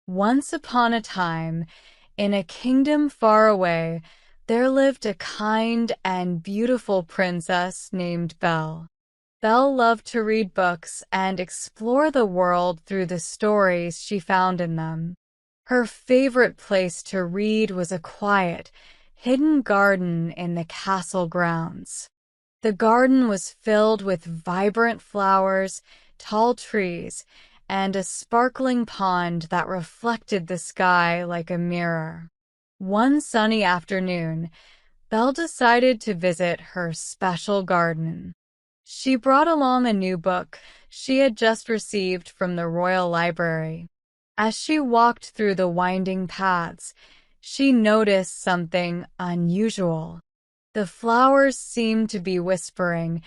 Once upon a time, in a kingdom far away, there lived a kind and beautiful princess named Belle. Belle loved to read books and explore the world through the stories she found in them. Her favorite place to read was a quiet, hidden garden in the castle grounds. The garden was filled with vibrant flowers, tall trees, and a sparkling pond that reflected the sky like a mirror. One sunny afternoon, Belle decided to visit her special garden. She brought along a new book she had just received from the royal library. As she walked through the winding paths, she noticed something unusual. The flowers seemed to be whispering,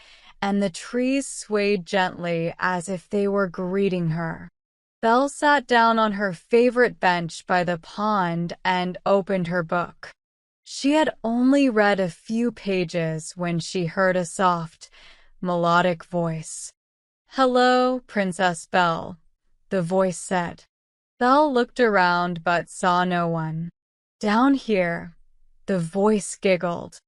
and the trees swayed gently as if they were greeting her. Belle sat down on her favorite bench by the pond and opened her book. She had only read a few pages when she heard a soft, melodic voice. "Hello, Princess Belle," the voice said. Belle looked around but saw no one. "Down here," the voice giggled.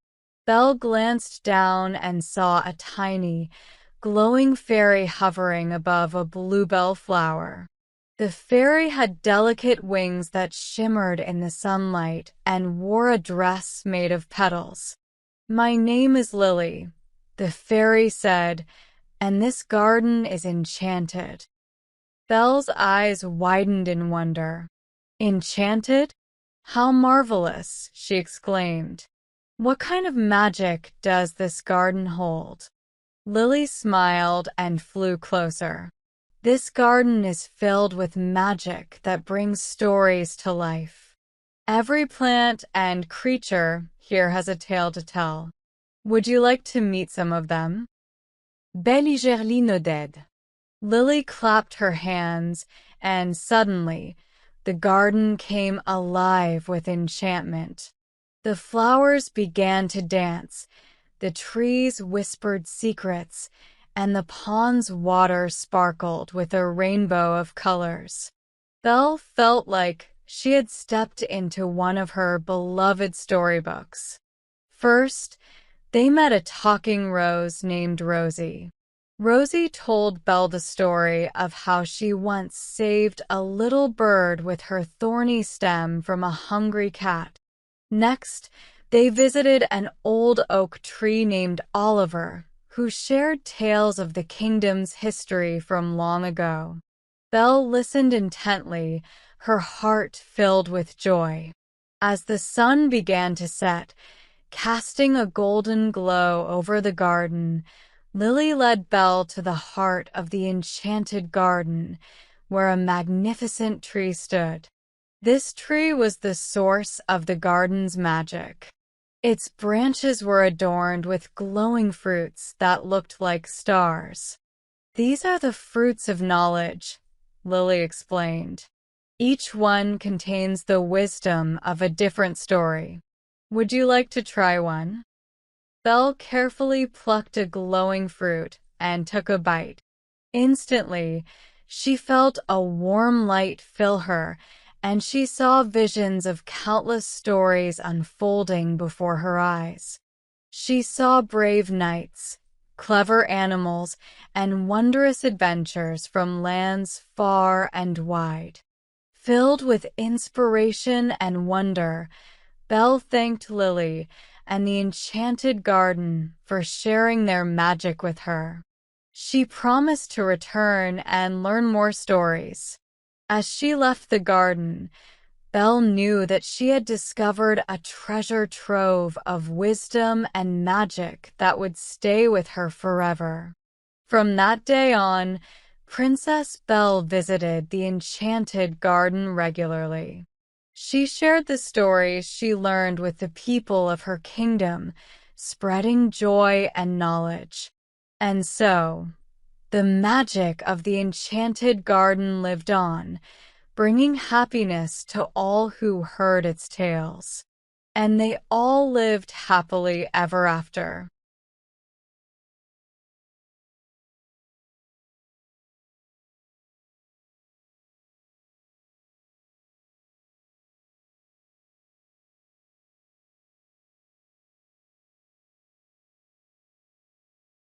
Belle glanced down and saw a tiny, glowing fairy hovering above a bluebell flower. The fairy had delicate wings that shimmered in the sunlight and wore a dress made of petals. "My name is Lily," the fairy said, "and this garden is enchanted." Belle's eyes widened in wonder. "Enchanted? How marvelous!" she exclaimed. "What kind of magic does this garden hold?" Lily smiled and flew closer. "This garden is filled with magic that brings stories to life. Every plant and creature here has a tale to tell. Would you like to meet some of them?" Belle eagerly nodded. Lily clapped her hands, and suddenly, the garden came alive with enchantment. The flowers began to dance, the trees whispered secrets, and the pond's water sparkled with a rainbow of colors. Belle felt like she had stepped into one of her beloved storybooks. First, they met a talking rose named Rosie. Rosie told Belle the story of how she once saved a little bird with her thorny stem from a hungry cat. Next, they visited an old oak tree named Oliver, who shared tales of the kingdom's history from long ago. Belle listened intently, her heart filled with joy. As the sun began to set, casting a golden glow over the garden, Lily led Belle to the heart of the Enchanted Garden, where a magnificent tree stood. This tree was the source of the garden's magic. Its branches were adorned with glowing fruits that looked like stars. "These are the fruits of knowledge," Lily explained. "Each one contains the wisdom of a different story. Would you like to try one?" Belle carefully plucked a glowing fruit and took a bite. Instantly, she felt a warm light fill her, and she saw visions of countless stories unfolding before her eyes. She saw brave knights, clever animals, and wondrous adventures from lands far and wide. Filled with inspiration and wonder, Belle thanked Lily and the Enchanted Garden for sharing their magic with her. She promised to return and learn more stories. As she left the garden, Belle knew that she had discovered a treasure trove of wisdom and magic that would stay with her forever. From that day on, Princess Belle visited the Enchanted Garden regularly. She shared the stories she learned with the people of her kingdom, spreading joy and knowledge. And so, the magic of the Enchanted Garden lived on, bringing happiness to all who heard its tales. And they all lived happily ever after.